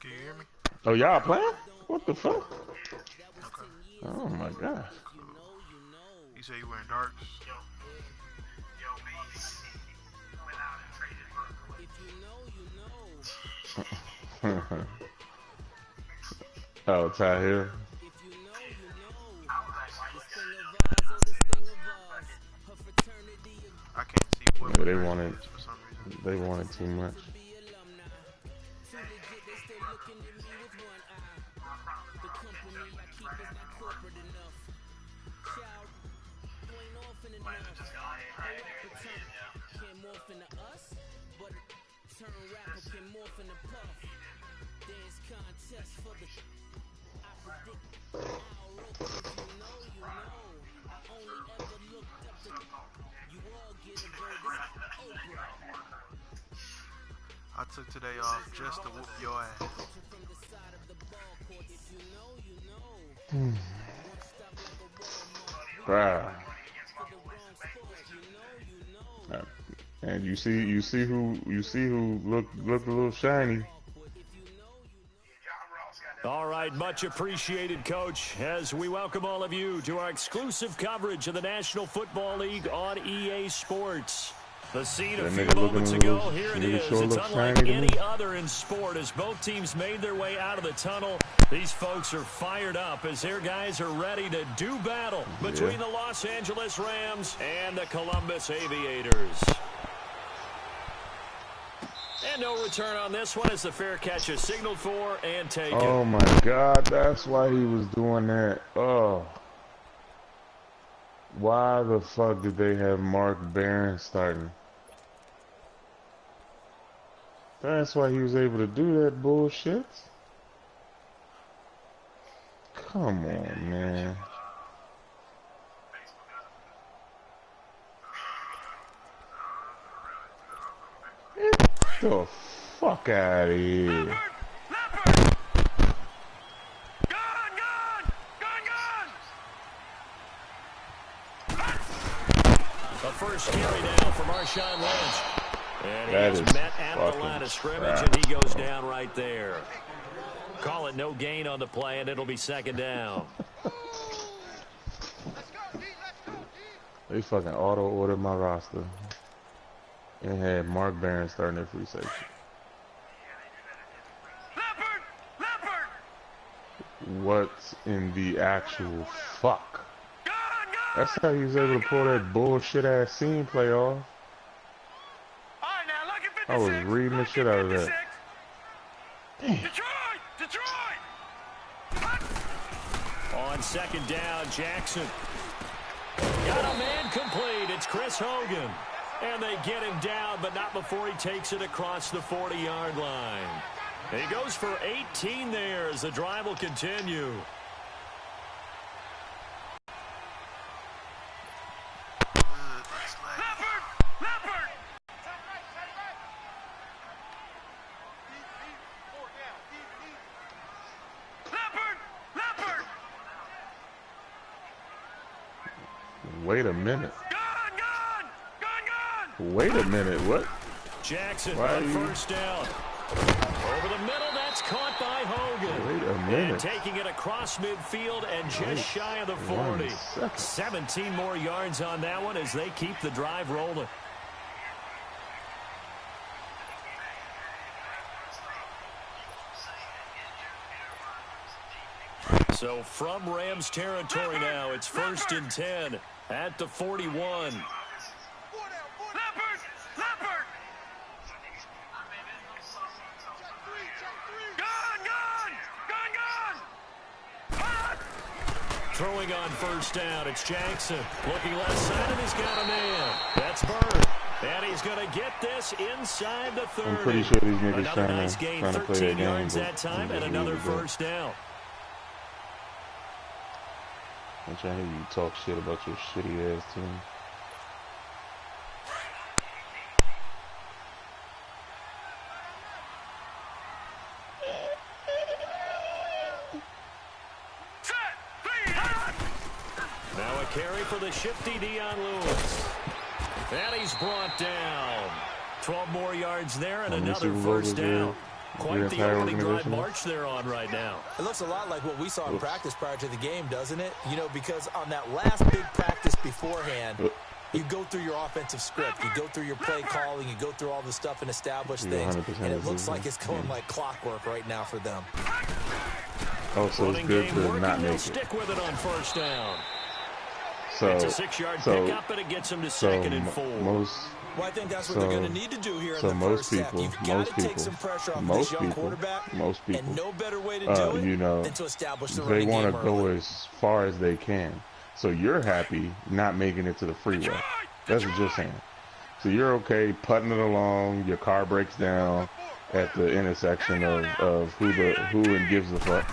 Can you hear me? Oh, y'all playing? What the fuck? Okay. Oh my god. You say you wearing darks? Oh, Ty Hill. I can't see what Yeah, my dress is for some reason. they wanted too much. I took today off just to whoop your ass. Wow. And you see who look a little shiny. All right, much appreciated, Coach, as we welcome all of you to our exclusive coverage of the National Football League on EA Sports. The scene a few moments ago, here it is. It's unlike any other in sport as both teams made their way out of the tunnel. These folks are fired up as their guys are ready to do battle between the Los Angeles Rams and the Columbus Aviators. And no return on this one as the fair catch is signaled for and taken. Oh my god, that's why he was doing that. Oh. Why the fuck did they have Mark Barron starting? That's why he was able to do that bullshit. Come on, man. Get the fuck out of here. The first carry now for Marshawn Lynch. And he is met at the line of scrimmage, and he goes down right there. Call it no gain on the play, and it'll be second down. They fucking auto-ordered my roster. And had Mark Barron starting at free safety. What in the actual fuck? That's how he was able to pull that bullshit-ass scene play off. I was reading the shit out of that. Damn. On second down, Jackson. Got a man complete. It's Chris Hogan. And they get him down, but not before he takes it across the 40-yard line. He goes for 18 there as the drive will continue. Wait a minute. Wait a minute, what? Jackson on first down. Over the middle, that's caught by Hogan. Wait a minute. And taking it across midfield and just shy of the 40. 17 more yards on that one as they keep the drive rolling. So from Rams territory now, it's 1st and 10 at the 41. Throwing on first down, it's Jackson. Looking left side, and he's got a man. That's Bird. And he's going to get this inside the 30. I'm pretty sure these niggas another nice gain, trying to play 13 that yards game, that time, and another first down. I'm trying to hear you talk shit about your shitty ass team. Now a carry for the shifty Dion Lewis. And he's brought down. 12 more yards there and another first down. Quite the opening drive march they're on right now. It looks a lot like what we saw in practice prior to the game, doesn't it? You know, because on that last big practice beforehand, you go through your offensive script, you go through your play calling, you go through all the stuff and establish things, and it looks like it's going like clockwork right now for them. Oh, so it's good to not make it. Stick with it on first down. So, it's a 6-yard pickup, and it gets them to second and 4. Well, I think that's what they're going to need to do here in the first half. You've got to take some pressure off this young quarterback, and no better way to do it than to establish the running game early. They want to go as far as they can. So you're happy not making it to the freeway. That's what you're saying. So you're okay putting it along. Your car breaks down at the intersection of who and gives a fuck.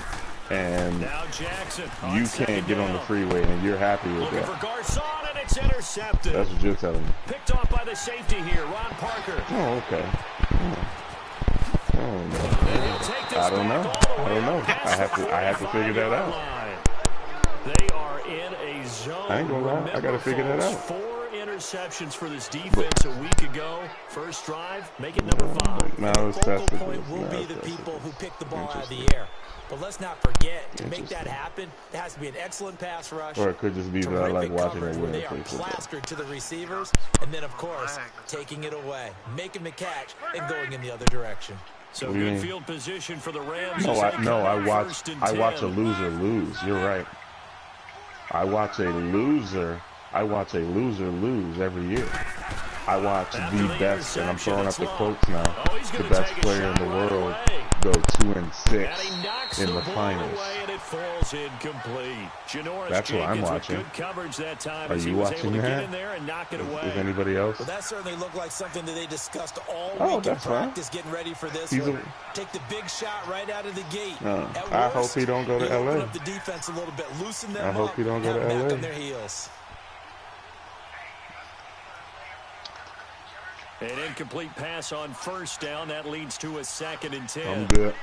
And now Jackson you can't get on the freeway, and you're happy with that. For Garcon, and it's intercepted. That's what you're telling me. Picked off by the safety here, Ron Parker. Oh, okay. Oh, no. I don't know. I have to figure that out. They are in a zone. I ain't gonna lie. I gotta figure that out. 4 interceptions for this defense a week ago. First drive, make it number 5. Now the focal point will be the people who pick the ball out of the air. But let's not forget, to make that happen, there has to be an excellent pass rush. Or it could just be that I like watching it where they are plastered to the receivers, and then, of course, taking it away, making the catch, and going in the other direction. So good field position for the Rams. I watch a loser lose. You're right. I watch a loser lose every year. I watch the best, and I'm throwing up the quotes now, the best player in the world go 2-6 in the finals. That's what I'm watching. Are you watching that? Is anybody else? Well, that certainly looked like something that they discussed all week in practice, getting ready for this one. Take the big shot right out of the gate. I hope he don't go to LA. Open up the defense a little bit, loosen them up. I hope he don't go to LA. Back on their heels. An incomplete pass on first down. That leads to a 2nd and 10. I'm good.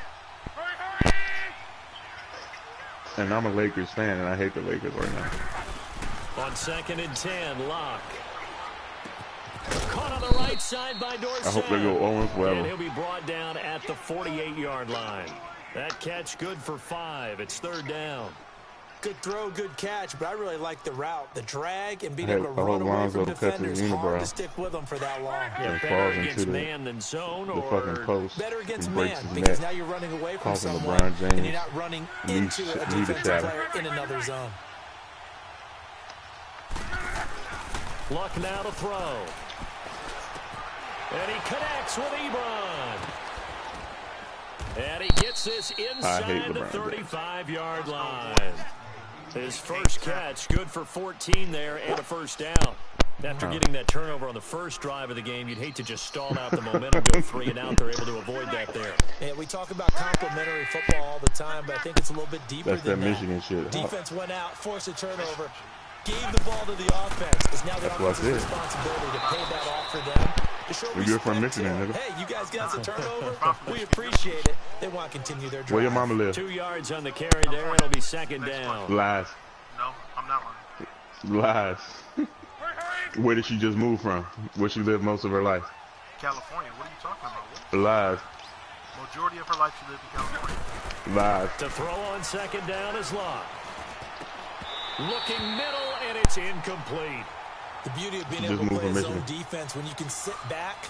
And I'm a Lakers fan, and I hate the Lakers right now. On 2nd and 10, Locke. Caught on the right side by Dorsett. I hope they go 0 forever. And he'll be brought down at the 48-yard line. That catch good for 5. It's 3rd down. Good throw, good catch, but I really like the route, the drag, and being able to run away from defenders. Hard to stick with them for that long. Yeah, better against man than zone, or better against man, because now you're running away from someone, and you're not running into a defensive player in another zone. Luck now to throw. And he connects with Ebron. And he gets this inside the 35-yard line. His first catch, good for 14 there and a first down. After getting that turnover on the first drive of the game, you'd hate to just stall out the momentum, go 3 and out. They're able to avoid that there. Yeah, we talk about complimentary football all the time, but I think it's a little bit deeper than that. Michigan shit. Defense went out, forced a turnover, gave the ball to the offense. It's now the offense's responsibility to pay that off for them. You're from Michigan, nigga. Hey, you guys got a turnover. We appreciate it. They want to continue their drive. Where your mama live? 2 yards on the carry there. It'll be 2nd down. Lies. No, I'm not lying. Lies. Where did she just move from? Where she lived most of her life? California. What are you talking about? Lies. Majority of her life she lived in California. Lies. To throw on 2nd down is Locke. Looking middle, and it's incomplete. The beauty of being able to play zone defense, when you can sit back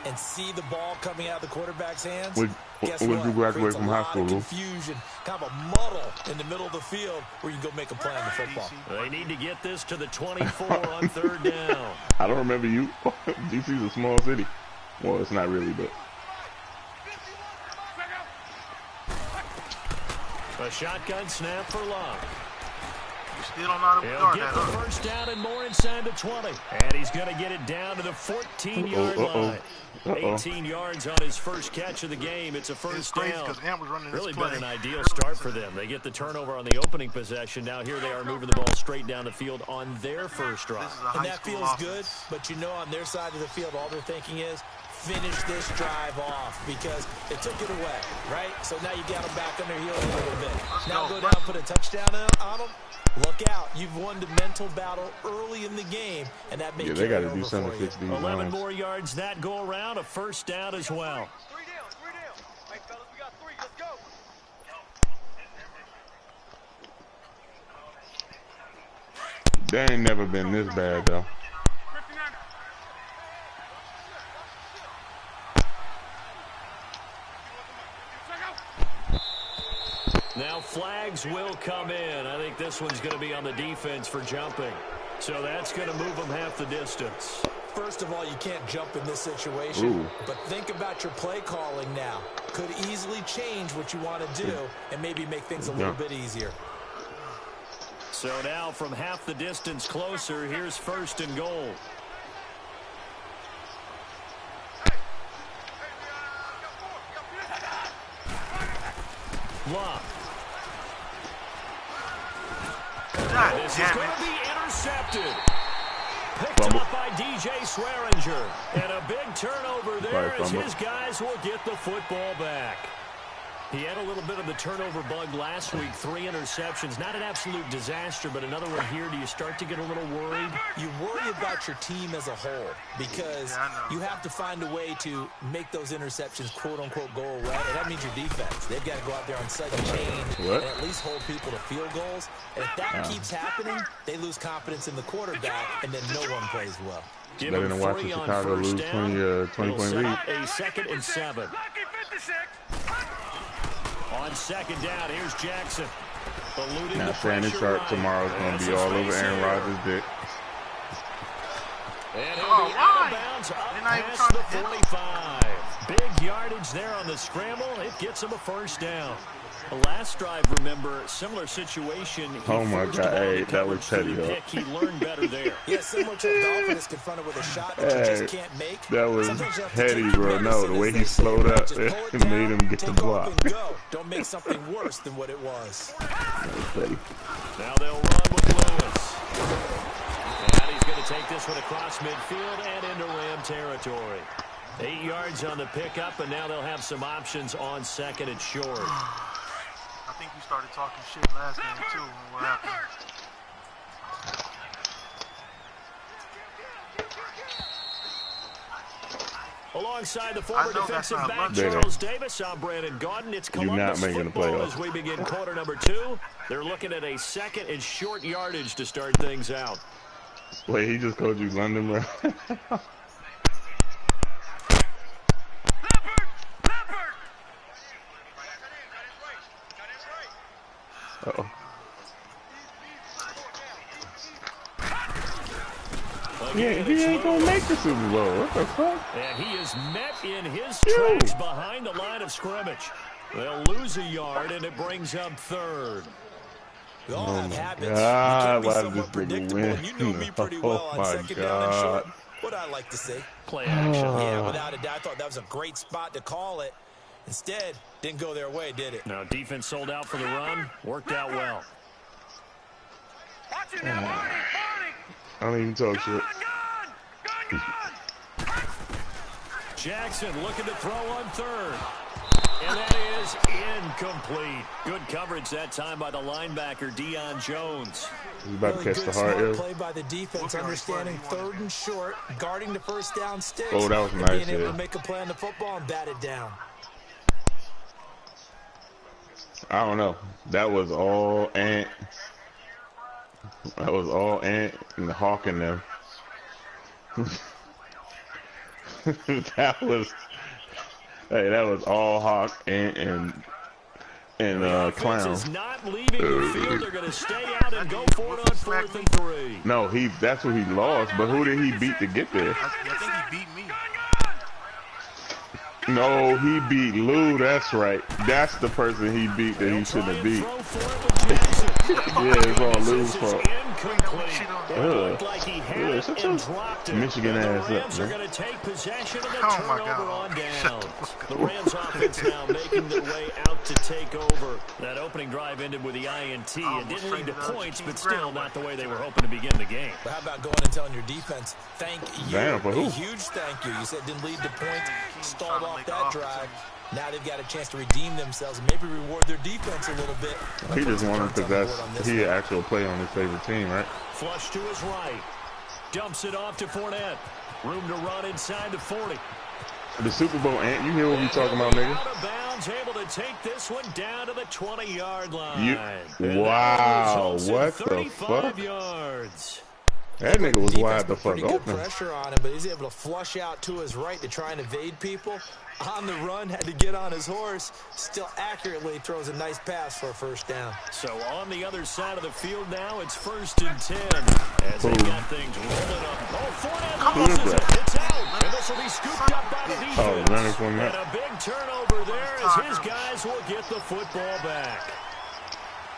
and see the ball coming out of the quarterback's hands. Guess what? You graduate from high school? Confusion, kind of a muddle in the middle of the field where you can go make a play on the football. They need to get this to the 24 on 3rd down. I don't remember you. DC's a small city. Well, it's not really, but. A shotgun snap for Locke. Still don't know how to He'll get the first down and more inside the 20. And he's going to get it down to the 14-yard line. 18 yards on his first catch of the game. It's a first down. Really been an ideal start for them. They get the turnover on the opening possession. Now here they are moving the ball straight down the field on their first drive. And that feels good, but you know on their side of the field all they're thinking is finish this drive off because they took it away, right? So now you got them back on their heels a little bit. Now go down, put a touchdown on them. Look out. You've won the mental battle early in the game, and that may they got to do something to fix these 11 more yards that go around, a first down as well. They ain't never been this bad though. Now flags will come in. I think this one's going to be on the defense for jumping. So that's going to move them half the distance. First of all, you can't jump in this situation. But think about your play calling now. Could easily change what you want to do and maybe make things a little bit easier. So now from half the distance closer, here's 1st and goal. Lock. This is going to be intercepted. Picked up by DJ Swearinger. And a big turnover there as his guys will get the football back. He had a little bit of the turnover bug last week. 3 interceptions. Not an absolute disaster, but another one here. Do you start to get a little worried? You worry about your team as a whole because you have to find a way to make those interceptions quote-unquote go away. And that means your defense. They've got to go out there on sudden change and at least hold people to field goals. And if that keeps happening, they lose confidence in the quarterback, and then no one plays well. Better than watching Chicago lose 20-point lead. A 2nd and 7. On 2nd down, here's Jackson. Now Shannon Sharp tomorrow is going to be all over Aaron Rodgers' dick. And he'll be out of bounds up past the 45. Big yardage there on the scramble. It gets him a 1st down. The last drive, remember, similar situation. Oh my God, hey, that was petty. He learned better there. Yeah, similar to a Dolphin is confronted with a shot that you just can't make. That was petty, bro. No, the way he slowed up, it made him get the block. Don't make something worse than what it was. That was petty. Now they'll run with Lewis. And he's going to take this one across midfield and into Ram territory. 8 yards on the pickup, and now they'll have some options on 2nd and short. I think you started talking shit last game, too, when what happened. Alongside the former defensive back, Charles Davis, I'm Brandon Gaudin. It's Columbus football as we begin quarter number 2. They're looking at a 2nd and short yardage to start things out. Wait, he just called you London, bro? Uh-oh. Yeah, he ain't gonna make the Super Bowl. What the fuck? And he is met in his tracks behind the line of scrimmage. They'll lose a yard, and it brings up 3rd. We all have habits. You can't be somewhat predictable, and you know me pretty well on 2nd down and short. What I like to say. Play action. Yeah, without a doubt, I thought that was a great spot to call it. Instead, didn't go their way, did it? No, defense sold out for the run. Worked out well. I don't even talk shit. Jackson looking to throw on 3rd. And that is incomplete. Good coverage that time by the linebacker, Deion Jones. He's about to catch the heart, yo. Play by the defense, understanding 3rd and short, guarding the 1st down sticks. Oh, that was nice, being able to make a play on the football and bat it down. I don't know. That was all Ant. That was all Ant and the Hawk in them. that was all Hawk and Clown. Is not leaving the field. They're going to stay out and go for it on 4th and 3. No, that's who he lost. But who did he beat to get there? I think he beat me. No, he beat Lou. That's right. That's the person he beat that he shouldn't have beat. Yeah, it's all Lou's fault. Such a Michigan ass up, man. Going to take possession of the turnover on downs. The Rams offense now making their way out to take over. That opening drive ended with the INT. It didn't lead to points, but still not the way they were hoping to begin the game. But how about going and telling your defense, thank you. Damn, for who? A huge thank you. You said it didn't lead to points, stalled off that drive. Now they've got a chance to redeem themselves and maybe reward their defense a little bit. He just wanted because he had actual play on his favorite team, right? Flush to his right. Dumps it off to Fournette. Room to run inside the 40. The Super Bowl, Ant, you hear what we talking about, nigga? Out of bounds Browns able to take this one down to the 20-yard line. Wow, what the fuck? Yards. That nigga was wide the fuck open. Pressure on him, but he's able to flush out to his right to try and evade people. On the run, had to get on his horse. Still accurately throws a nice pass for a first down. So on the other side of the field now, it's 1st and 10. As they got things rolling up. Oh, Fournette loses it. It's out. And this will be scooped up by the defense. And a big turnover there as his guys will get the football back.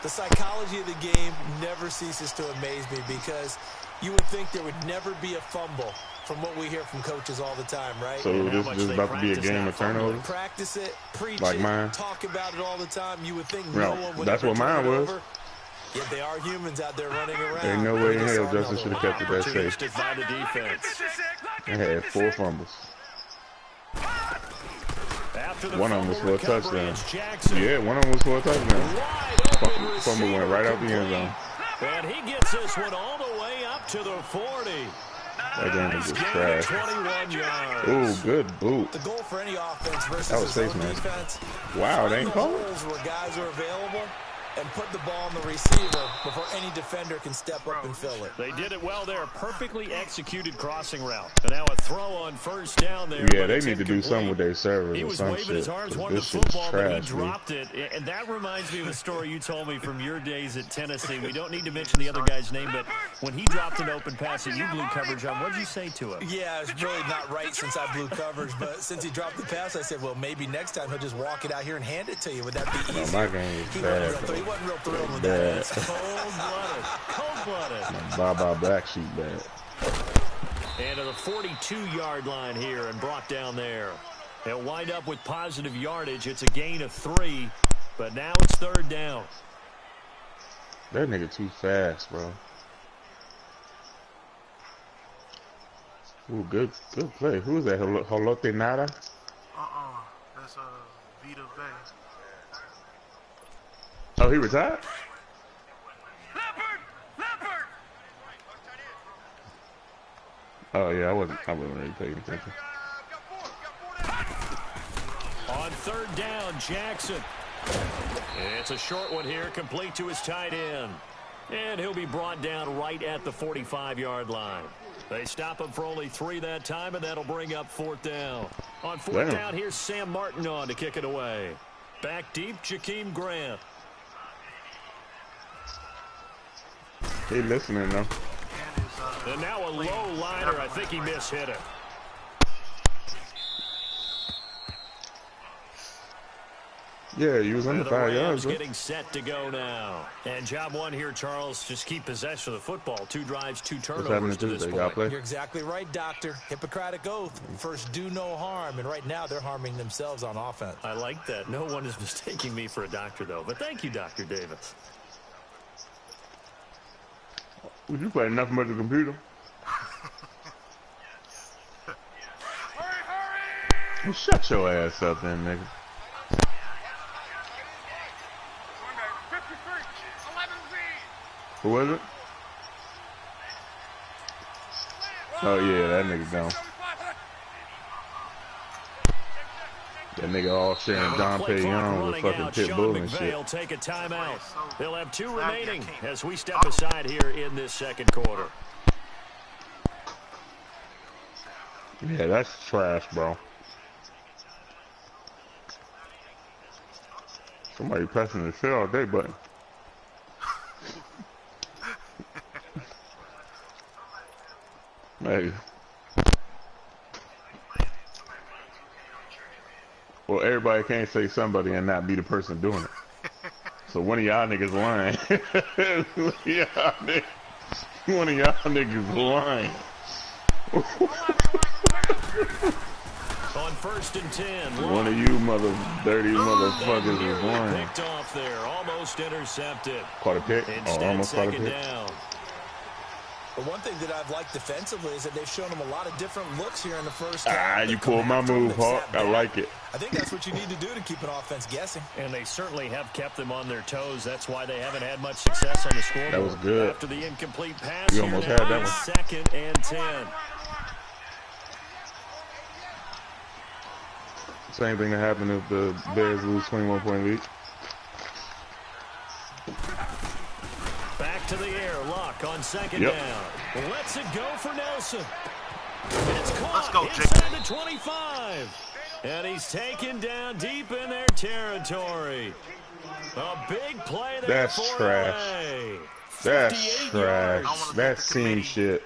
The psychology of the game never ceases to amaze me because you would think there would never be a fumble from what we hear from coaches all the time, right? So this is about to be a game of turnovers? Practice it, preach like it, mine. talk about it all the time. You would think no one would that's ever what mine was. over. Yet they are humans out there running around. Ain't no way in hell Justin should have kept it that safe. By the defense. They had 4 fumbles. One of them was for a touchdown. Yeah, one of them was for a touchdown. Fumble went right out the end zone. And he gets this one all the way up to the 40. That game was just trash. 21 yards. Ooh, good boot. The goal for any offense versus that was safe, man. Defense. Wow, they ain't calling. Where guys are available and put the ball on the receiver before any defender can step up and fill it. They did it well there. Perfectly executed crossing route. And now a throw on 1st down there. Yeah, they need to do something with their servers he or was some waving shit. his arms, wanted the football, but he dropped it. And that reminds me of a story you told me from your days at Tennessee. We don't need to mention the other guy's name, but when he dropped an open pass that you blew coverage on, what did you say to him? Yeah, it's really not right since I blew coverage, but since he dropped the pass, I said, well, maybe next time he'll just walk it out here and hand it to you. Would that be easy? No, my game was bad. He wasn't real thrilled with that. It's cold-blooded. Cold-blooded. Bye-bye black sheep bad. And to the 42-yard line here and brought down there. They'll wind up with positive yardage. It's a gain of 3, but now it's 3rd down. That nigga too fast, bro. Ooh, good play. Who is that? Holote Nada? That's Vita Bay. Oh, he retired? Oh yeah, I wasn't really paying attention. On 3rd down, Jackson. It's a short one here, complete to his tight end. And he'll be brought down right at the 45-yard line. They stop him for only 3 that time, and that'll bring up 4th down. On 4th down, here's Sam Martin on to kick it away. Back deep, Jakeem Grant. He listening though. And now a low liner. I think he mishit it. Yeah, he was under 5 yards. Getting set to go now. And job 1 here, Charles. Just keep possession of the football. 2 drives, 2 turnovers to this point. You're exactly right, Doctor. Hippocratic oath. First, do no harm. And right now, they're harming themselves on offense. I like that. No one is mistaking me for a doctor, though. But thank you, Dr. Davis. Would you play nothing but the computer? Well, shut your ass up then, nigga. Who was it? Oh yeah, that nigga gone. That nigga all sharing Don Perignon with fucking Pitbull and shit. Will take a timeout. They'll have 2 remaining as we step aside here in this 2nd quarter. Yeah, that's trash, bro. Somebody pressing the shit all day button. Hey. Well, everybody can't say somebody and not be the person doing it. So one of y'all niggas lying. One of y'all niggas lying. On 1st and 10. One of you dirty motherfuckers is lying. Picked off there, almost intercepted. Caught a pick? Instead, almost caught a pick. Down. But one thing that I've liked defensively is that they've shown them a lot of different looks here in the first half. You pulled my move, Hawk. I like it. I think that's what you need to do to keep an offense guessing. And they certainly have kept them on their toes. That's why they haven't had much success on the scoreboard. That was good. After the incomplete pass, you almost had that one. 2nd and 10. Same thing that happened if the Bears lose 21-point lead. Back to the air. Luck on second down. Lets it go for Nelson. And it's caught inside the 25. And he's taken down deep in their territory. A big play there. That's trash. That's trash. That seam shit.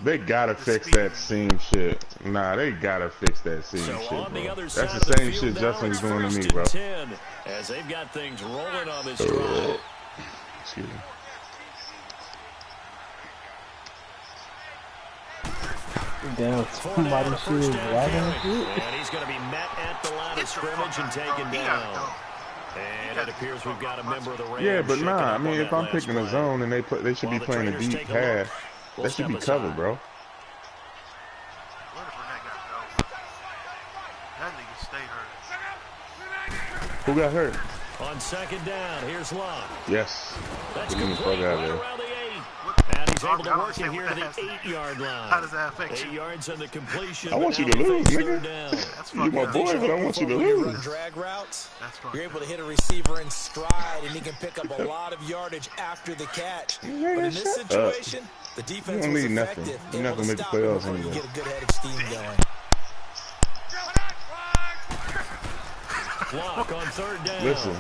They gotta fix that seam shit. Nah, they gotta fix that seam shit, bro. That's the same shit Justin's doing to me, bro. As they've got things rolling on this drive. Excuse me. Damn, somebody shooting and he's going to be met at the line of scrimmage and taken down. And it appears we've got a member of the Rams. Yeah, but nah, I mean, if I'm picking a zone and they should be playing a deep pass, that should be covered, bro. Who got hurt? On second down, here's Luck. Yes. That's complete right around the 8. And he's able to work it here to the 8-yard line. How does that affect 8 yards on the completion. I want you to lose, nigga. You're my boy, but I want you to lose. Drag routes, you're able to hit a receiver in stride, and he can pick up a lot of yardage after the catch. But in this situation, the defense was effective. You're not going to make the playoffs anymore. anymore. You get a good head of steam going. Block on third down. Listen.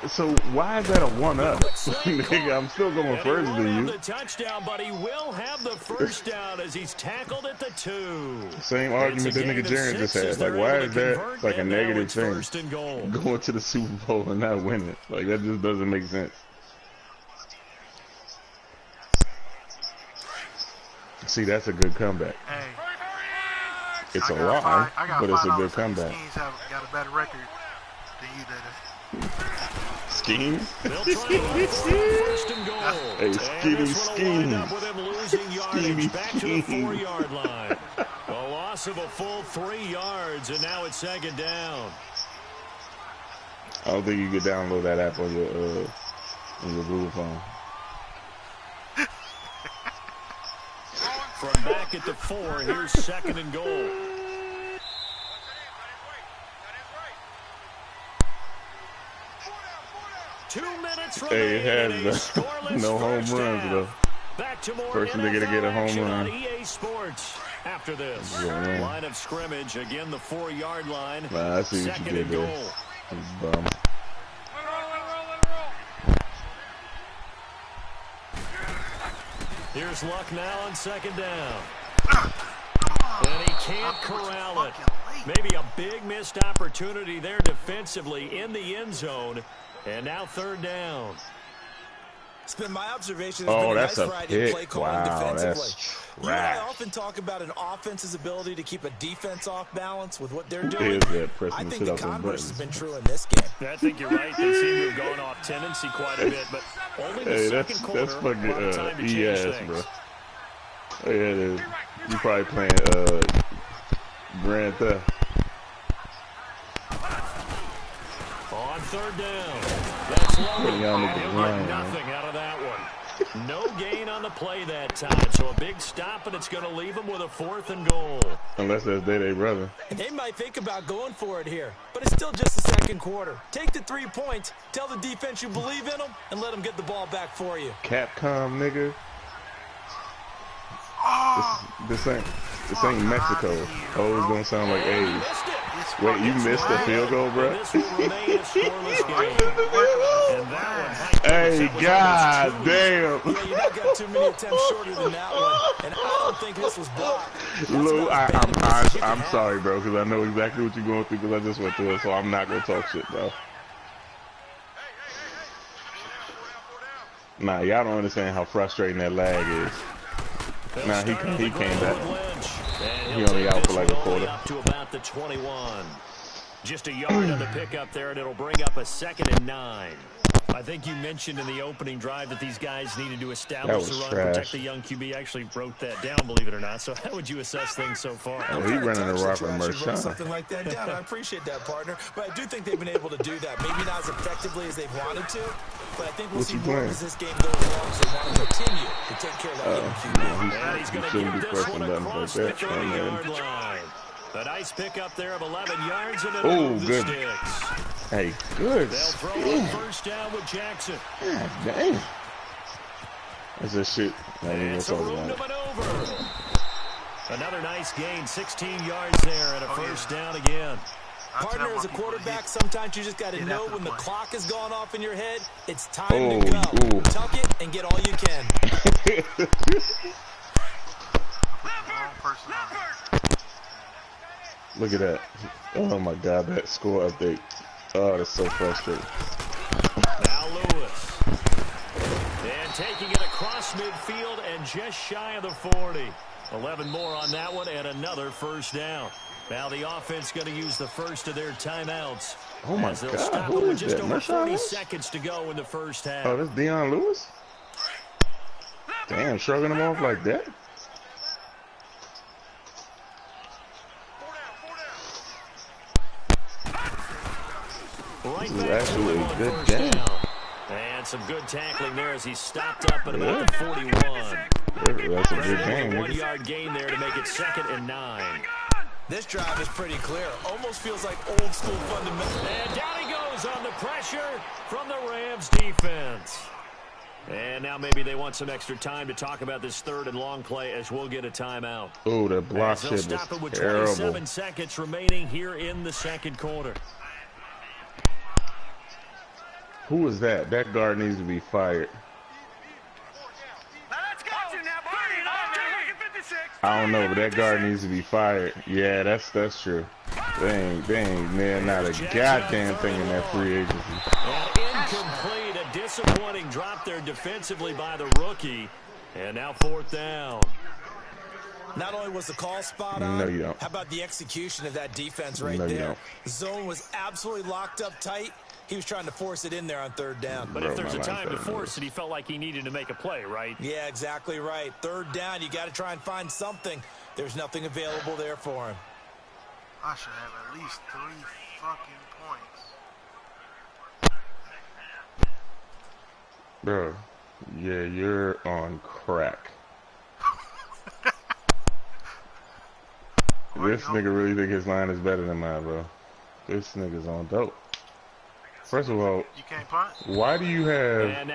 So why is that a 1-up? Nigga, I'm still going further than you. The touchdown, but he will have the first down as he's tackled at the 2. Same argument that nigga Jaren just had. Like, why is that like a negative thing? Going to the Super Bowl and not winning. Like, that just doesn't make sense. See, that's a good comeback. Hey, it's a lot, but it's a good comeback. Schemes have got a better record than you did. Schemes? Hey, scheme. Back to the 4-yard line. A loss of a full 3 yards, and now it's second down. I don't think you could download that app on your Google phone. From back at the 4, here's second and goal. Hey, it has no home runs, though. First nigga to get a home run. EA Sports. After this, line of scrimmage, again the 4-yard line. Nah, I see what you did there. Bum. Here's Luck now on second down. And he can't corral it. Maybe a big missed opportunity there defensively in the end zone. And now third down. It's been my observation. Oh, that's a pick. Wow, that's trash. You and I often talk about an offense's ability to keep a defense off balance with what they're doing. I think the converse has been true in this game. I think you're right. They seem to have gone off tendency quite a bit, but only the second quarter. That's fucking ES, bro. Oh, yeah, it is. You probably playing Grand Theft. On third down. That's low. Nothing out of that one. No gain on the play that time, so a big stop, and it's going to leave them with a 4th and goal. Unless that's Day brother. They might think about going for it here, but it's still just the second quarter. Take the 3 points, tell the defense you believe in them, and let them get the ball back for you. Capcom, nigga. This ain't Mexico. Oh, it's gonna sound like AIDS. Wait, you missed the field goal, bro? Hey, god damn. You got too many attempts shorter than that one, and I don't think this was blocked. Lou, I'm sorry, bro, because I know exactly what you're going through because I just went through it, so I'm not gonna talk shit, bro. Nah, y'all don't understand how frustrating that lag is. Nah, he came back. He only out for like a quarter. Up to about the 21. Just a yard on the pickup there, and it'll bring up a 2nd and 9. I think you mentioned in the opening drive that these guys needed to establish the run, protect the young QB. Actually wrote that down, believe it or not. So how would you assess things so far? Oh, he running a rock with Mershon. Something like that down. I appreciate that, partner. But I do think they've been able to do that. Maybe not as effectively as they've wanted to, but I think we'll see more as this game goes along. So they want to continue to take care of that young QB. And he's going to give this one across the 30-yard line. A nice pickup there of 11 yards and oh, the good. sticks. Hey, good. They'll throw on first down with Jackson. God dang. That's this shit. It's a room to maneuver. Another nice gain, 16 yards there and a first down again. Partner, as a quarterback, sometimes you just got to know when the clock has gone off in your head, it's time to go. Tuck it and get all you can. Look at that. Oh, my God, that score update. Oh, that's so frustrating. Now Lewis. And taking it across midfield and just shy of the 40. 11 more on that one and another first down. Now the offense going to use the first of their timeouts. Oh, my as they'll God. stop Who it with is just that? over 40 Lewis? seconds to go in the first half. Oh, that's Deion Lewis? Damn, shrugging him off like that? This is actually a good game. And some good tackling there as he stopped up at about the 41. That's a good game. 1 yard gain there to make it 2nd and 9. This drive is pretty clear. Almost feels like old school fundamentals. And down he goes on the pressure from the Rams defense. And now maybe they want some extra time to talk about this 3rd and long play as we'll get a timeout. Oh, that block shit was stop it with terrible. 27 seconds remaining here in the second quarter. Who is that? That guard needs to be fired. I don't know, but that guard needs to be fired. Yeah, that's true. They ain't man, not a goddamn thing in that free agency. Incomplete, a disappointing drop there defensively by the rookie. And now 4th down. Not only was the call spot on, no, you don't. How about the execution of that defense right no, there? You don't. The zone was absolutely locked up tight. He was trying to force it in there on 3rd down. But if there's a time to force it, he felt like he needed to make a play, right? Yeah, exactly right. 3rd down, you got to try and find something. There's nothing available there for him. I should have at least 3 fucking points. Bro, yeah, you're on crack. This nigga really think his line is better than mine, bro. This nigga's on dope. First of all, you can't punt? Why do you have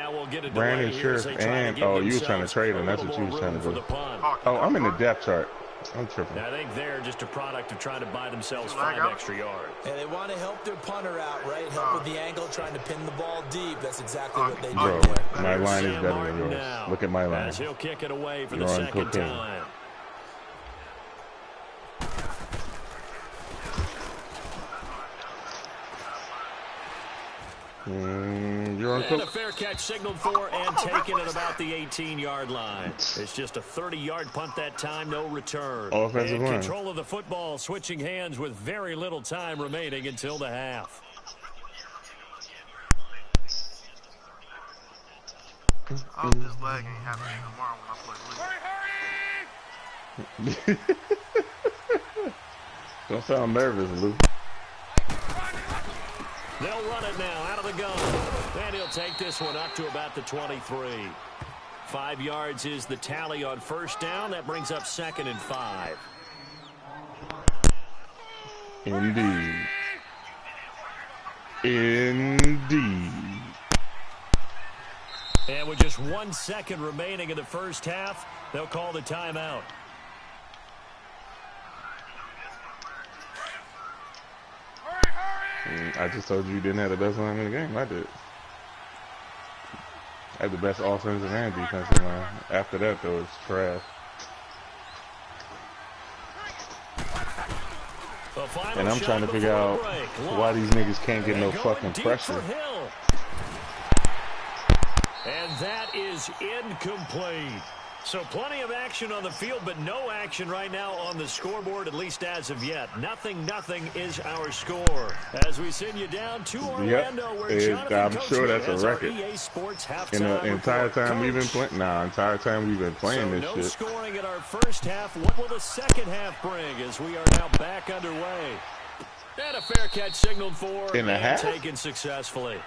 Brandon Sheriff and you were trying to trade him? That's what you was trying to do. Oh, I'm in the depth chart. I'm tripping. I think they're just a product of trying to buy themselves 5 extra yards. And they want to help their punter out, right? Help with the angle, trying to pin the ball deep. That's exactly what they do. Bro, my line is better than yours. Look at my line. As he'll kick it away for the 2nd time. You're on and a fair catch signaled for and taken at about the 18-yard line. It's just a 30-yard punt that time, no return. Offensive line. Control of the football, switching hands with very little time remaining until the half. I hope this lag ain't happening tomorrow when I play Blue. Don't sound nervous, Luke. They'll run it now out of the gun. And he'll take this one up to about the 23. 5 yards is the tally on 1st down. That brings up 2nd and 5. Indeed. Indeed. And with just 1 second remaining in the first half, they'll call the timeout. I just told you didn't have the best line in the game. I did. I had the best offensive and defensive line. After that, though, it's trash. And I'm trying to figure out why these niggas can't get no fucking pressure. And that is incomplete. So plenty of action on the field, but no action right now on the scoreboard, at least as of yet. 0-0 is our score. As we send you down to Orlando, where Jonathan I'm sure that's a record. EA Sports In the entire time we've been playing, entire time we've been playing this shit. No scoring in our first half. What will the second half bring as we are now back underway? And a fair catch signaled for in the half? Taken successfully.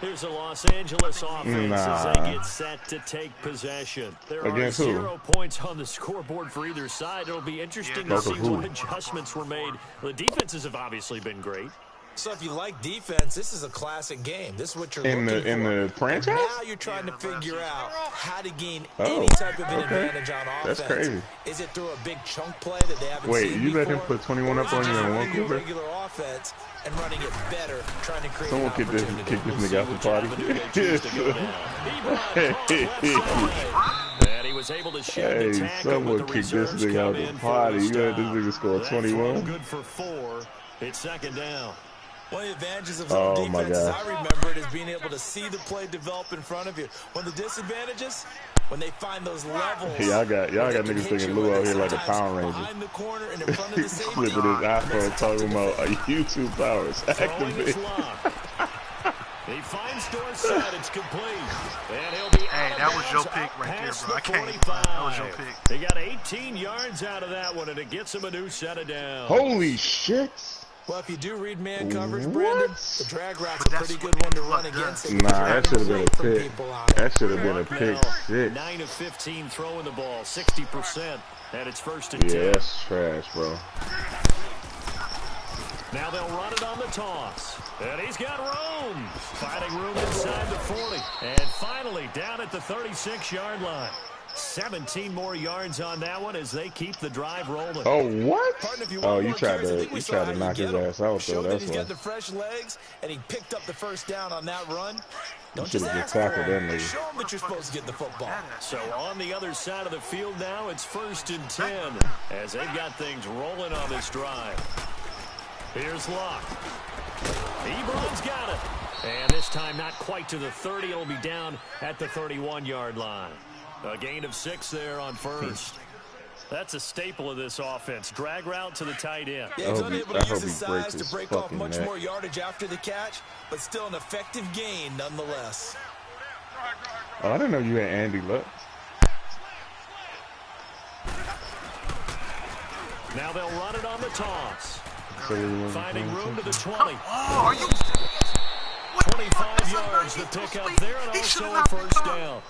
Here's the Los Angeles offense as they get set to take possession. There are 0 points on the scoreboard for either side. It'll be interesting to see what adjustments were made. The defenses have obviously been great. So if you like defense, this is a classic game. This is what you're looking for. In the franchise? And now you're trying to figure out how to gain any type of an advantage on offense. That's crazy. Is it through a big chunk play that they haven't seen you before? let him put 21 up on you in one quarter? Regular offense and running it better, trying to create Someone kick this nigga out the party. And he was able to shed the tackle. Someone kick this nigga out the party. You let this nigga score 21. Good for 4. It's second down. One of the advantages of some defenses, I remember it, is being able to see the play develop in front of you. One of the disadvantages, when they find those levels. Y'all got niggas thinking Lou out here like a Power Ranger. Behind the corner and in front of the safety. Flipping his iPhone talking about YouTube powers. Activate. He finds Dorsett. It's complete. And he'll be that was your pick right there, bro. I can't. That was your pick. He got 18 yards out of that one, and it gets him a new set of downs. Holy shit. Well, if you do read man coverage, Brandon, the drag route's a pretty good one to run against. Nah, that should have been a pick. That should have been a pick 6. 9 of 15 throwing the ball, 60%. And it's first and 10. Yeah, that's trash, bro. Now they'll run it on the toss. And he's got room. Finding room inside the 40. And finally down at the 36-yard line. 17 more yards on that one as they keep the drive rolling. Oh, what? You tried to knock his ass out, though. That's he's got the fresh legs, and he picked up the first down on that run. Don't just ask for it. Show him that you're supposed to get the football. So on the other side of the field now, it's first and 10 as they've got things rolling on this drive. Here's Locke. Ebron's got it. And this time not quite to the 30. It'll be down at the 31-yard line. A gain of 6 there on first. That's a staple of this offense. Drag route to the tight end. Yeah, he's unable to use his size to break off much more yardage after the catch, but still an effective gain nonetheless. Oh, I didn't know you had Andy Luck. Now they'll run it on the toss. Finding room to the 20. Oh, are you? 25 yards to pick up there, and also a first down.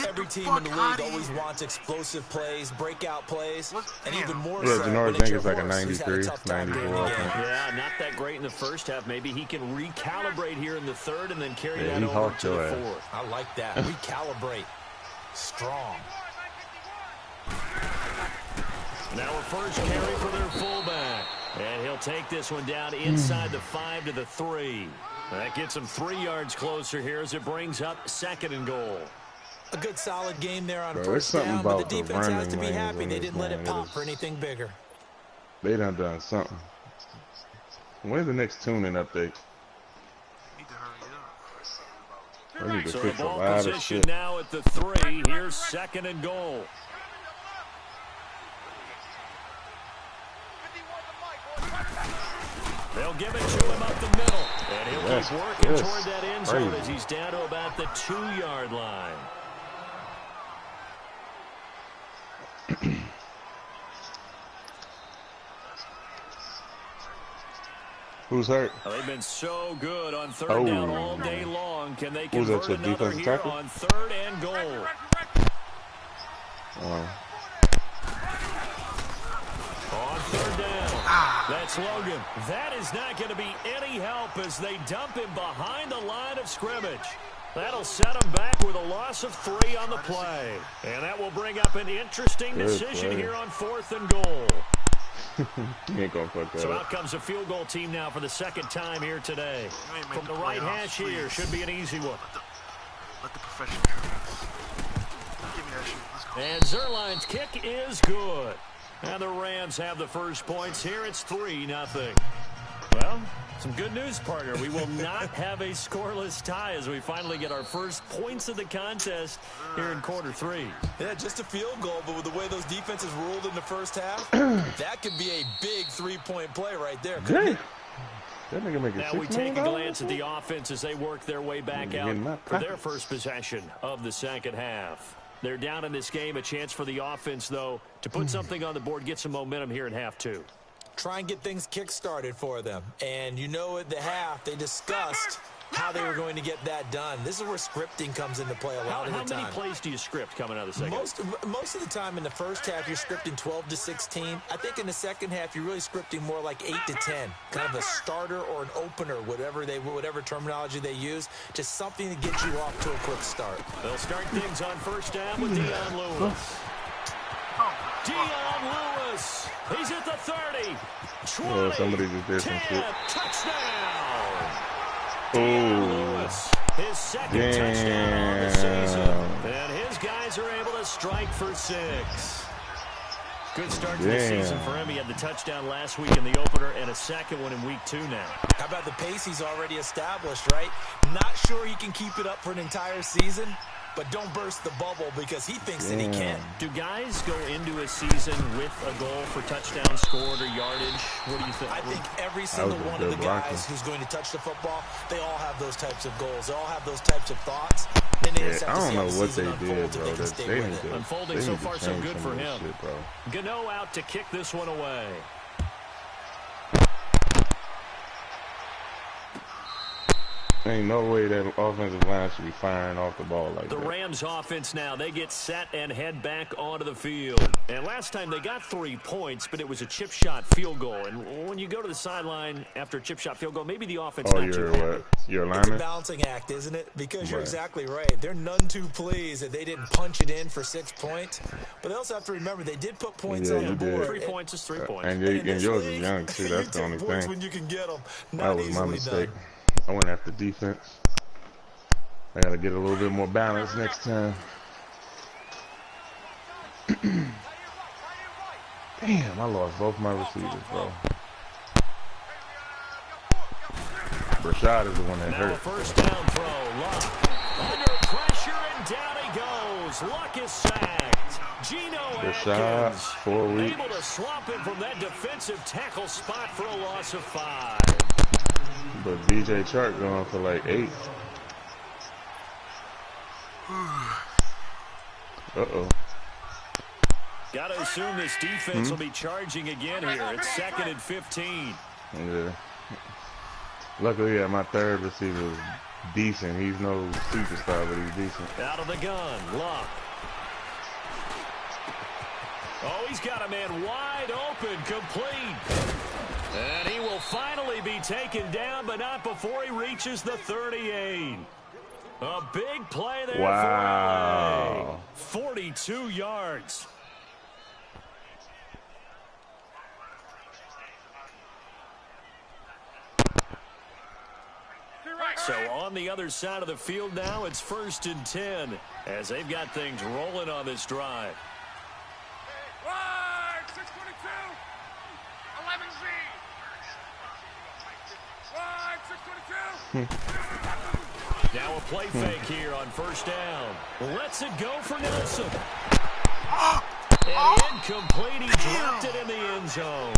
Every team in the league always wants explosive plays, breakout plays, and even more so. Janoris Jenkins like a 93, 94. Yeah, not that great in the first half. Maybe he can recalibrate here in the third and then carry that over to the fourth. I like that. Recalibrate. Strong. Now a first carry for their fullback. And he'll take this one down inside the 5 to the 3. That gets him 3 yards closer here as it brings up second and goal. A good solid game there on first down, but the defense has to be happy they didn't let it pop for anything bigger. They done something. When's the next tune-in update? I need to so fix the a ball lot position of shit. Now at the 3. Here's second and goal. They'll give it to him up the middle. And he'll keep working toward that end zone as he's down to about the 2-yard line. Who's hurt? Well, they've been so good on third down all day long. Can they convert another here tackle? on 3rd and goal? On 3rd down, that's Logan. That is not going to be any help as they dump him behind the line of scrimmage. That'll set him back with a loss of 3 on the play. And that will bring up an interesting decision here on 4th and goal. You ain't gonna fuck that So up. out comes a field goal team now for the second time here today. From the right hash here, should be an easy one. Let the professional. Give me that shit. Let's go. And Zerline's kick is good. And the Rams have the first points here. It's 3-0. Well, some good news, partner. We will not have a scoreless tie as we finally get our first points of the contest here in quarter 3. Yeah, just a field goal, but with the way those defenses ruled in the first half, that could be a big 3-point play right there. That nigga make now we take a glance at the offense as they work their way back out for their first possession of the second half. They're down in this game. A chance for the offense, though, to put something on the board, get some momentum here in half 2. Try and get things kick-started for them. And you know at the half, they discussed how they were going to get that done. This is where scripting comes into play a lot of the time. How many plays do you script coming out of the second? Most of the time in the first half, you're scripting 12 to 16. I think in the second half, you're really scripting more like 8 to 10. Kind of a starter or an opener, whatever terminology they use. Just something to get you off to a quick start. They'll start things on first down with Dion Lewis. Dion Lewis. He's at the 30. 20. Somebody just did some shit. Touchdown. Oh. Lewis, his second touchdown on the season. And his guys are able to strike for 6. Good start to the season for him. He had the touchdown last week in the opener and a second one in week 2 now. How about the pace he's already established, right? Not sure he can keep it up for an entire season, but don't burst the bubble because he thinks that he can. Do guys go into a season with a goal for touchdown scored or yardage? What do you think? I think every single one of the guys who's going to touch the football, they all have those types of goals. They all have those types of thoughts. Then they just have to I see don't know what they unfold did, bro. stay with it. Unfolding so far so good for him. Gano out to kick this one away. Ain't no way that offensive line should be firing off the ball like that. The Rams offense now, they get set and head back onto the field. And last time they got 3 points, but it was a chip shot field goal. And when you go to the sideline after a chip shot field goal, maybe the offense not too happy. You're a lineman? It's a balancing act, isn't it? Because you're exactly right. They're none too pleased that they didn't punch it in for 6 points. But they also have to remember they did put points on the board. 3 points is 3 points. And yours is young, too. That's the only thing. When you can get them. That was my mistake. I went after defense. I got to get a little bit more balance next time. Damn, I lost both my receivers, bro. Rashad is the one that now hurt. A first down throw. Luck under pressure, and down he goes. Luck is sacked. Geno Rashad, Atkins 4 weeks. able to swamp him from that defensive tackle spot for a loss of 5. But DJ Chark going for like 8. Uh-oh. Got to assume this defense will be charging again here. It's 2nd and 15. Yeah. Luckily, my third receiver is decent. He's no superstar, but he's decent. Out of the gun, Luck. Oh, he's got a man wide open, complete. And he will finally be taken down, but not before he reaches the 38. A big play there for LA. 42 yards. So on the other side of the field now, it's 1st and 10 as they've got things rolling on this drive. Right, 622, 11Z. Right, 622. Now a play fake here on first down. Lets it go for Nelson. And incomplete. He dropped it in the end zone.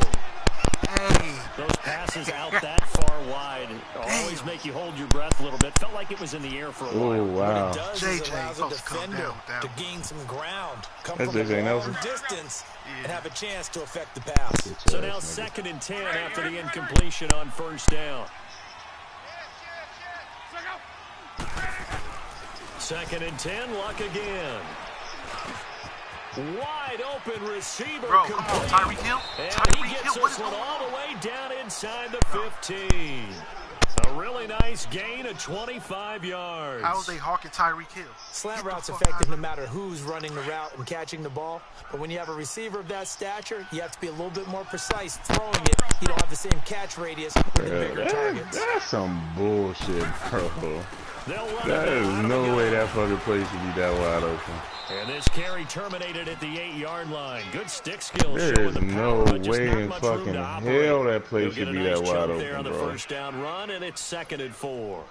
Those passes out that far wide always make you hold your breath a little bit. Felt like it was in the air for a while. Oh, wow. What it does is allows a defender to gain some ground, come from a long distance, and have a chance to affect the pass. So now 2nd and 10 after the incompletion on first down. 2nd and 10, Luck again. Wide open receiver. Bro, come on, Tyreek Hill. And Tyreek he gets Hill, what this is one going all on? the way down inside the 15. A really nice gain of 25 yards. How are they hawking Tyreek Hill? Slant route's effective no matter who's running the route and catching the ball. But when you have a receiver of that stature, you have to be a little bit more precise throwing it. You don't have the same catch radius with the bigger targets. That's some bullshit, bro. That is no no way that fucking play should be that wide open. And this carry terminated at the 8-yard line. Good stick skills. There is no way in fucking hell that play should be that wide open, there on the bro. first down run, and it's 2nd and 4.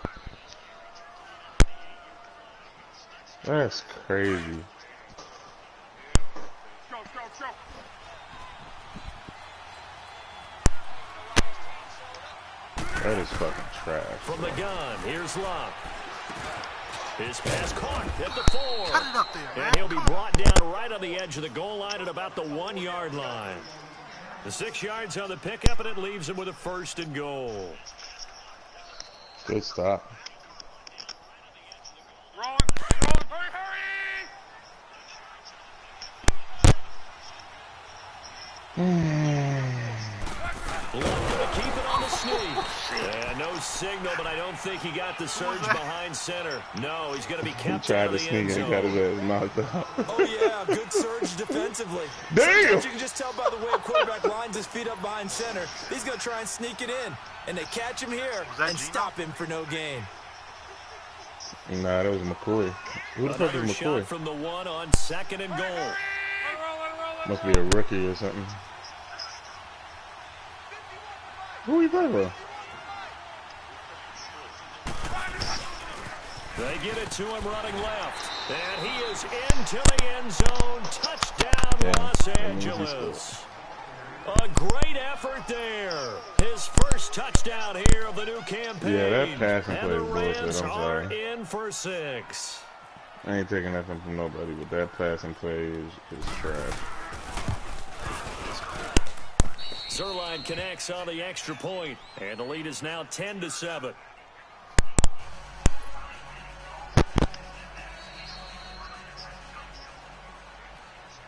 That's crazy. Go. That is fucking trash. From the gun, here's Luck. His pass caught at the 4. Cut it up there, man. And he'll be brought down right on the edge of the goal line at about the 1-yard line. The 6 yards on the pickup, and it leaves him with a 1st and goal. Good stop. signal, but I don't think he got the surge behind center. No, he's going to be kept out of the sneak end zone. He got his ass knocked out. Oh, yeah, good surge defensively. Damn! Sometimes you can just tell by the way a quarterback lines his feet up behind center. He's going to try and sneak it in, and they catch him here and stop him for no gain. Nah, that was McCoy. Who the fuck is McCoy? Shot from the 1 on 2nd and goal. Must be a rookie or something. Who you playing for? They get it to him running left. And he is into the end zone. Touchdown, Los Angeles. A great effort there. His first touchdown here of the new campaign. Yeah, that passing play is bullshit. I'm Rams sorry. are in for 6. I ain't taking nothing from nobody, but that passing play is trash. Zerline connects on the extra point, and the lead is now 10-7.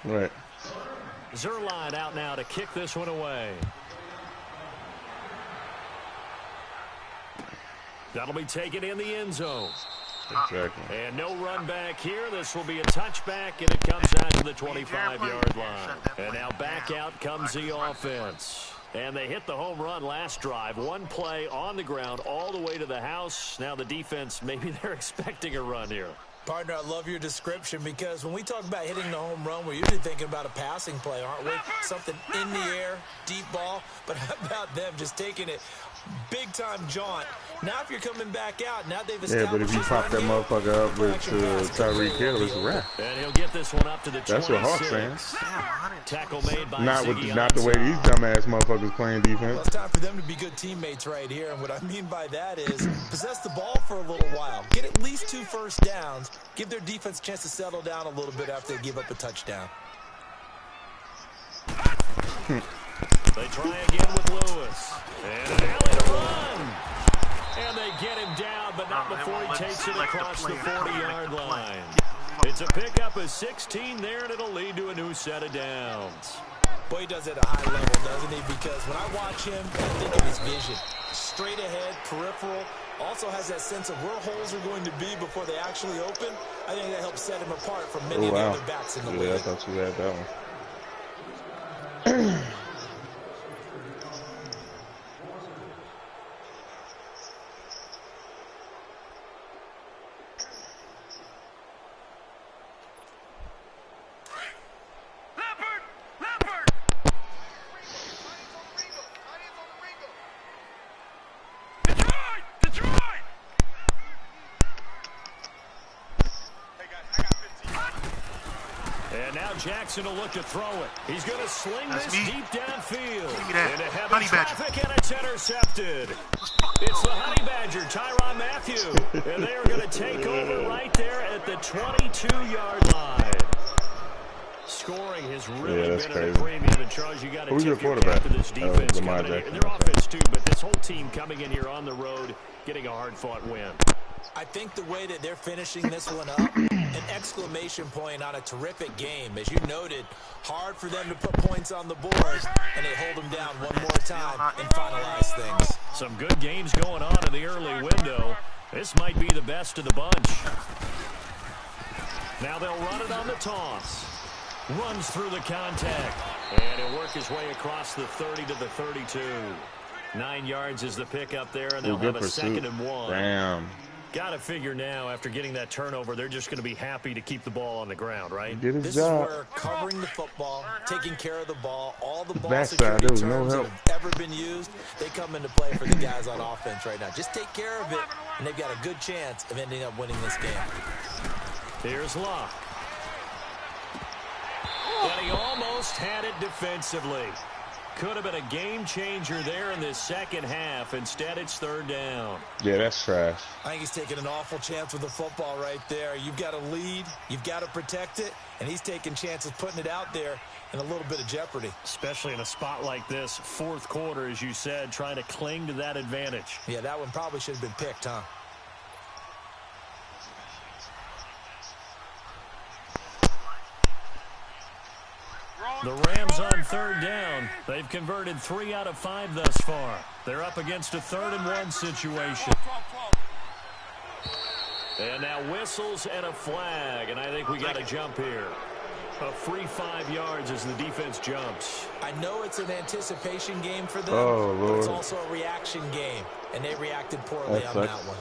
Right. Zerline out now to kick this one away. That'll be taken in the end zone. Exactly. And no run back here. This will be a touchback, and it comes out to the 25-yard line. And now back out comes the offense. And they hit the home run last drive. One play on the ground all the way to the house. Now the defense, maybe they're expecting a run here. Partner, I love your description because when we talk about hitting the home run, we're usually thinking about a passing play, aren't we? Something in the air, deep ball. But how about them just taking it big-time jaunt? Now if you're coming back out, now they've established... Yeah, but if you pop that motherfucker up with Tyreek Hill, it's a wrap. And he'll get this one up to the 26. That's what Hawk's saying. Tackle made by Not the way these outside. dumbass motherfuckers playing defense. Well, it's time for them to be good teammates right here. And what I mean by that is possess the ball for a little while. Get at least 2 first downs. Give their defense a chance to settle down a little bit after they give up a touchdown. They try again with Lewis. And an alley to run. And they get him down, but not before he takes it across the 40-yard line. It's a pickup of 16 there, and it'll lead to a new set of downs. Boy, he does it at a high level, doesn't he? Because when I watch him, I think of his vision. Straight ahead, peripheral. Also has that sense of where holes are going to be before they actually open. I think that helps set him apart from many of the other backs in the league. Yeah, I thought you had that one. Jackson will look to throw it. He's going to sling this deep downfield. Into heavy traffic, and it's intercepted. It's the Honey Badger, Tyrann Mathieu. And they are going to take over right there at the 22-yard line. Scoring has really been at a premium. And Charles, you got to tip your cap to this defense coming in here. And their offense too, but this whole team coming in here on the road, getting a hard-fought win. I think the way that they're finishing this one up, an exclamation point on a terrific game. As you noted, hard for them to put points on the board, and they hold them down one more time and finalize things. Some good games going on in the early window. This might be the best of the bunch. Now they'll run it on the toss. Runs through the contact. And he'll work his way across the 30 to the 32. 9 yards is the pickup there, and they'll have a 2nd and 1. Damn. Got to figure now, after getting that turnover, they're just going to be happy to keep the ball on the ground, right? This is where covering the football, taking care of the ball, all the ball security terms that have ever been used, they come into play for the guys on offense right now. Just take care of it, and they've got a good chance of ending up winning this game. Here's Locke. And he almost had it defensively. Could have been a game changer there in this second half. Instead, it's 3rd down. Yeah, that's trash. I think he's taking an awful chance with the football right there. You've got to lead. You've got to protect it. And he's taking chances putting it out there in a little bit of jeopardy. Especially in a spot like this, 4th quarter, as you said, trying to cling to that advantage. Yeah, that one probably should have been picked, huh? The Rams on third down. They've converted 3 out of 5 thus far. They're up against a 3rd-and-1 situation. And now whistles and a flag, and I think we got a jump here. A free 5 yards as the defense jumps. I know it's an anticipation game for them, but it's also a reaction game, and they reacted poorly on that one.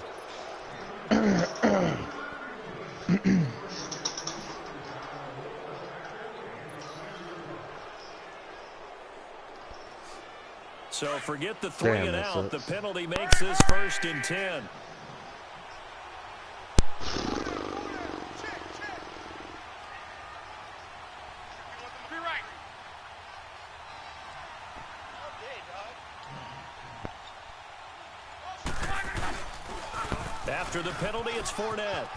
So forget the 3 and out. The penalty makes this 1st and 10. After the penalty, it's Fournette.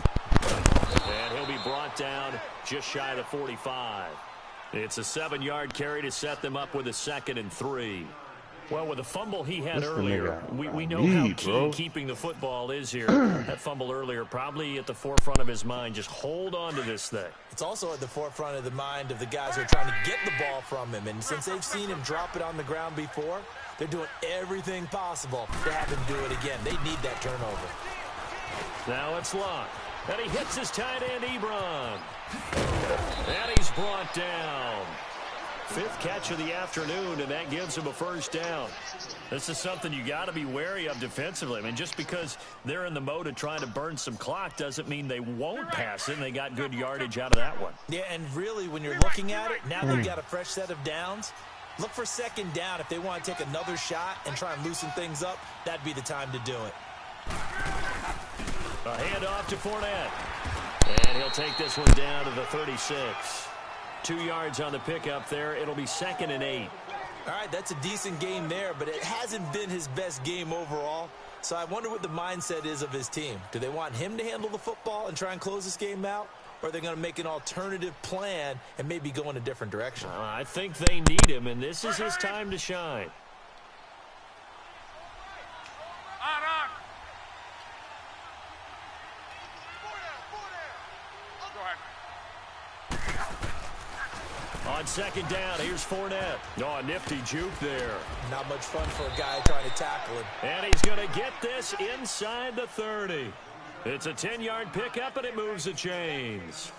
And he'll be brought down just shy of the 45. It's a 7-yard carry to set them up with a 2nd and 3. Well, with the fumble he had earlier, we know how key keeping the football is here. That fumble earlier probably at the forefront of his mind. Just hold on to this thing. It's also at the forefront of the mind of the guys who are trying to get the ball from him. And since they've seen him drop it on the ground before, they're doing everything possible to have him do it again. They need that turnover. Now it's Luck. And he hits his tight end, Ebron. And he's brought down. 5th catch of the afternoon, and that gives him a 1st down. This is something you got to be wary of defensively. I mean, just because they're in the mode of trying to burn some clock doesn't mean they won't pass it, and they got good yardage out of that one. Yeah, and really, when you're looking at it, now they've got a fresh set of downs. Look for 2nd down. If they want to take another shot and try and loosen things up, that'd be the time to do it. A handoff to Fournette. And he'll take this one down to the 36. 2 yards on the pickup there. It'll be 2nd and 8. All right, that's a decent game there, but it hasn't been his best game overall. So I wonder what the mindset is of his team. Do they want him to handle the football and try and close this game out? Or are they going to make an alternative plan and maybe go in a different direction? I think they need him, and this is his time to shine. On 2nd down, here's Fournette. Oh, a nifty juke there. Not much fun for a guy trying to tackle him. And he's going to get this inside the 30. It's a 10-yard pickup, and it moves the chains.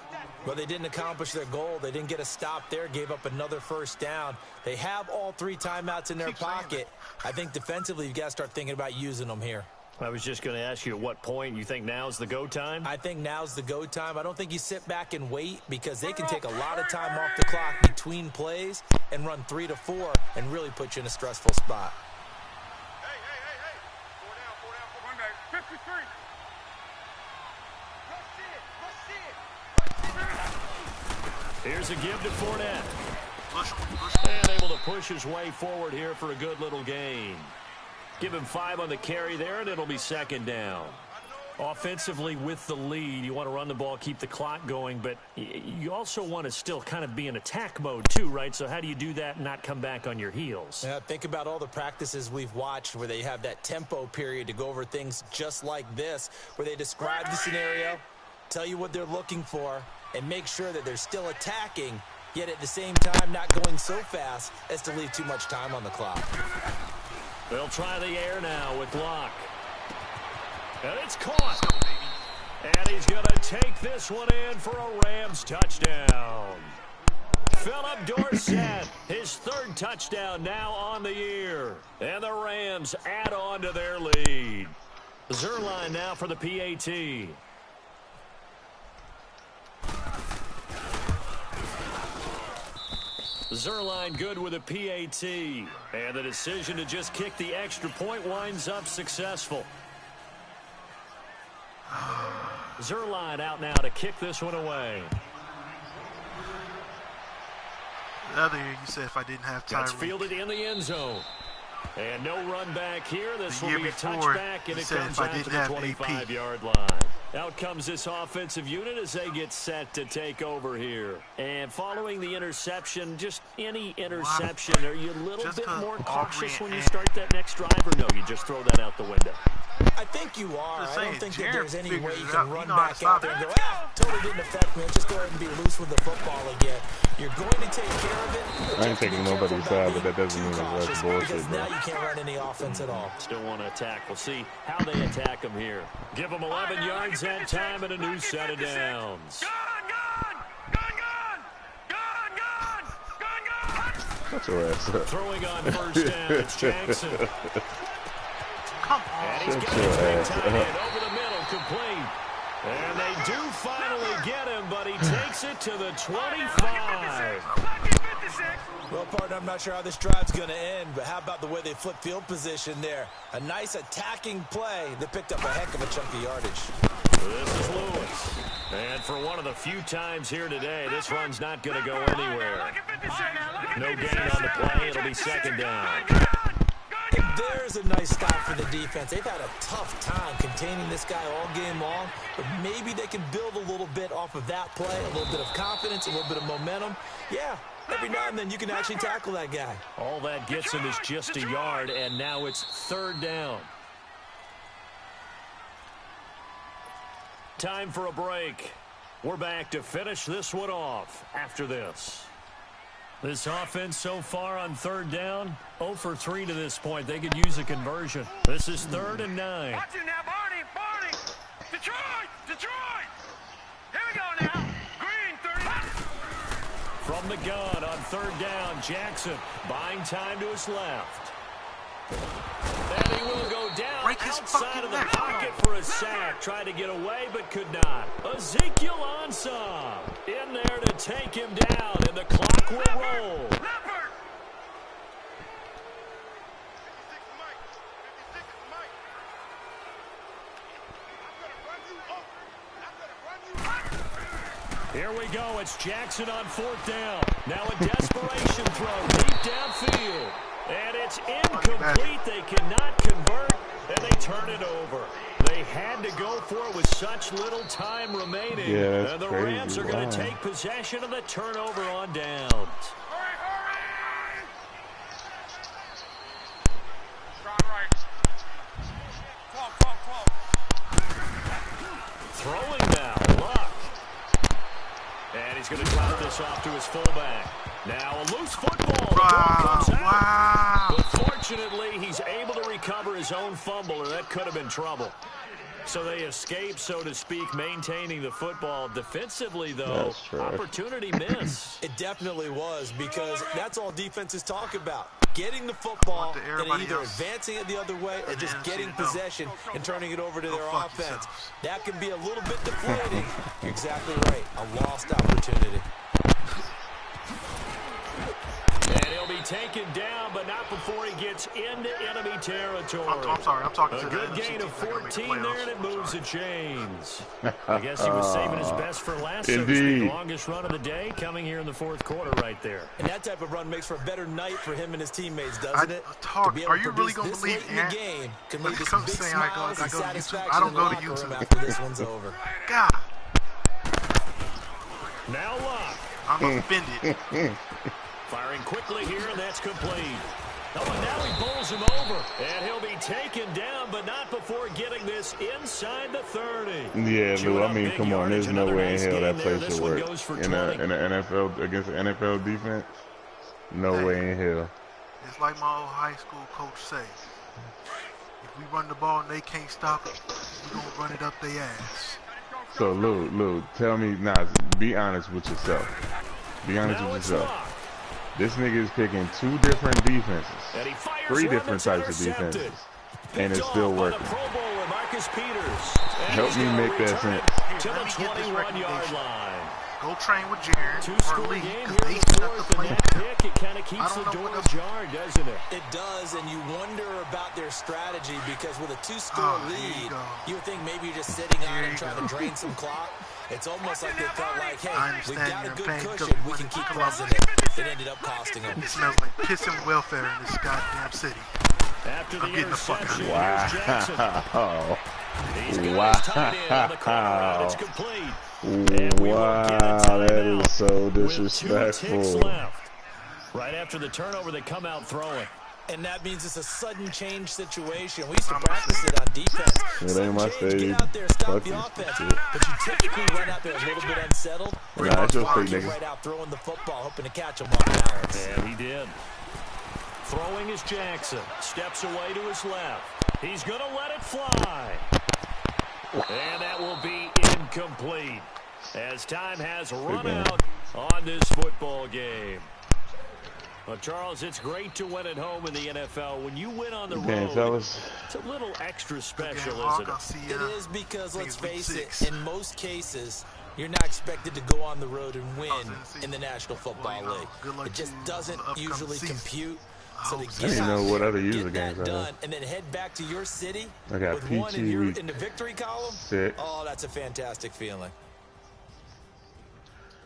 Well, they didn't accomplish their goal. They didn't get a stop there, gave up another 1st down. They have all 3 timeouts in their pocket. I think defensively, you've got to start thinking about using them here. I was just going to ask you at what point you think now's the go time? I think now's the go time. I don't think you sit back and wait because they can take a lot of time off the clock between plays and run 3 to 4 and really put you in a stressful spot. Hey. 4 down. 53. Here's a give to Fournette. And able to push his way forward here for a good little gain. Give him 5 on the carry there, and it'll be 2nd down. Offensively with the lead, you want to run the ball, keep the clock going, but you also want to still kind of be in attack mode too, right? So how do you do that and not come back on your heels? Yeah, think about all the practices we've watched where they have that tempo period to go over things just like this, where they describe the scenario, tell you what they're looking for, and make sure that they're still attacking, yet at the same time not going so fast as to leave too much time on the clock. They'll try the air now with Luck. And it's caught. And he's going to take this one in for a Rams touchdown. Philip Dorsett, his 3rd touchdown now on the year. And the Rams add on to their lead. Zerline now for the PAT. Zerline good with a PAT. And the decision to just kick the extra point winds up successful. Zerline out now to kick this one away. The other year you said if I didn't have time. That's fielded in the end zone. And no run back here. This will be a touchback, and it comes out to the 25-yard line. Out comes this offensive unit as they get set to take over here. And following the interception, just any interception, are you a little bit more cautious when you start that next drive, or no, you just throw that out the window? I think you are. I don't think that there's any way you can run back out there and go, totally didn't affect me. Just go ahead and be loose with the football again. You're going to take care of it. I ain't taking nobody's side, but that doesn't mean that's bullshit, because bro. now you can't run any offense at all. Still want to attack. We'll see how they attack them here. Give them 11 yards that time and a new set of downs. Shut your ass up. Throwing on first down, it's Jackson. Come on. And he's got his big tight end over the middle, complete. And they do finally get him, but he takes it to the 25. Well, partner, I'm not sure how this drive's going to end, but how about the way they flip field position there? A nice attacking play that picked up a heck of a chunk of yardage. This is Lewis. And for one of the few times here today, this run's not going to go anywhere. No gain on the play. It'll be second down. And there's a nice stop for the defense. They've had a tough time containing this guy all game long, but maybe they can build a little bit off of that play, a little bit of confidence, a little bit of momentum. Yeah, every now and then you can actually tackle that guy. All that gets him is just a yard, and now it's third down. Time for a break. We're back to finish this one off after this. This offense so far on third down, 0 for 3 to this point. They could use a conversion. This is 3rd and 9. Watch it now, Barney. Detroit. Here we go now. Green, 30. From the gun on third down, Jackson buying time to his left. And he will go down outside of the pocket for a sack. Tried to get away, but could not. Ezekiel Ansah in there to take him down, and the clock will roll. Here we go. It's Jackson on 4th down. Now a desperation throw deep downfield. And it's incomplete. They cannot convert, and they turn it over. They had to go for it with such little time remaining. Yeah, and the crazy. Rams are going to take possession of the turnover on downs. Throwing now, Luck. And he's going to drop this off to his fullback. Now a loose football. Wow. But fortunately, he's able to recover his own fumble, or that could have been trouble. So they escape, so to speak, maintaining the football. Defensively, though, opportunity miss. It definitely was, because that's all defenses talk about. Getting the football and either advancing it the other way or just getting possession and turning it over to their offense. That can be a little bit deflating. You're exactly right. A lost opportunity. And he'll be taken down, but not before he gets into enemy territory. I'm sorry. I'm talking a to the good gain of 14 there, and it moves the chains. I guess he was saving his best for last. Indeed. The longest run of the day coming here in the 4th quarter right there. And that type of run makes for a better night for him and his teammates, doesn't it? Are you really going to believe in the game can lead to some big smiles and satisfaction. I don't go to YouTube after this one's over. God. Now Luck. I'm offended. Firing quickly here, and that's complete. Oh, and now he bowls him over. And he'll be taken down, but not before getting this inside the 30. Yeah, Lou, I mean, come on. There's no way in hell that play should work. In the NFL, against the NFL defense, no way in hell. It's like my old high school coach say. If we run the ball and they can't stop it, we're going to run it up their ass. So, Lou, tell me, be honest with yourself. Be honest with yourself. This nigga is picking 2 different defenses, 3 different types of defenses, and it's still working. Help me make that sense. To the 21-yard line. Go train with Jaron or Lee, because they set up the play. It kind of keeps the door ajar, doesn't it? It does, and you wonder about their strategy, because with a 2-score lead, you would think maybe you're just sitting on it and trying to drain some clock. It's almost like they felt like, hey, we've got a good cushion, we can keep pressing it. It ended up costing them. It smells like piss and welfare in this goddamn city. After the I'm getting the fuck out of here. Wow. He's got his tight end on the corner route. It's complete. And we will get a Wow, that timeout is so with 2 ticks disrespectful. left. Right after the turnover, they come out throwing. And that means it's a sudden change situation. We used to practice it on defense. It ain't my stage. Get out there, stop the Fuck offense. this shit. But you typically run out there a little bit unsettled. Nah, it's your Walker state, nigga. right out throwing the football, hoping to catch him off balance. And he did. Throwing is Jackson. Steps away to his left. He's going to let it fly. And that will be incomplete as time has run out on this football game. Well, Charles, it's great to win at home in the NFL. When you win on the road, fellas. it's a little extra special, Hawk, isn't it? I'll see It is because, let's face it, 6. in most cases, you're not expected to go on the road and win in the National Football League. It just doesn't usually compute. So to I get didn't out know what there, other user get games that I done, had. and then head back to your city I got with one PT in week the victory column, 6. oh, that's a fantastic feeling.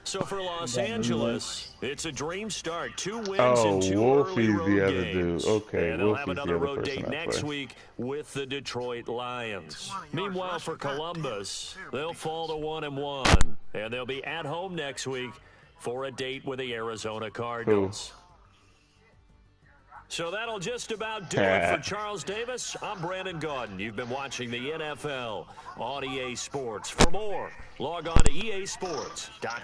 So for Los Angeles, it's a dream start. 2 wins Oh, and 2 Wolfie's early road the other games. dude. Okay, and they'll have Wolfie's the another other road person date I next play. week with the Detroit Lions. 20 yards Meanwhile, rushing. for God Columbus, damn. they'll fall to 1-1, and they'll be at home next week for a date with the Arizona Cardinals. So that'll just about do it for Charles Davis. I'm Brandon Gaudin. You've been watching the NFL on EA Sports. For more, log on to easports.com.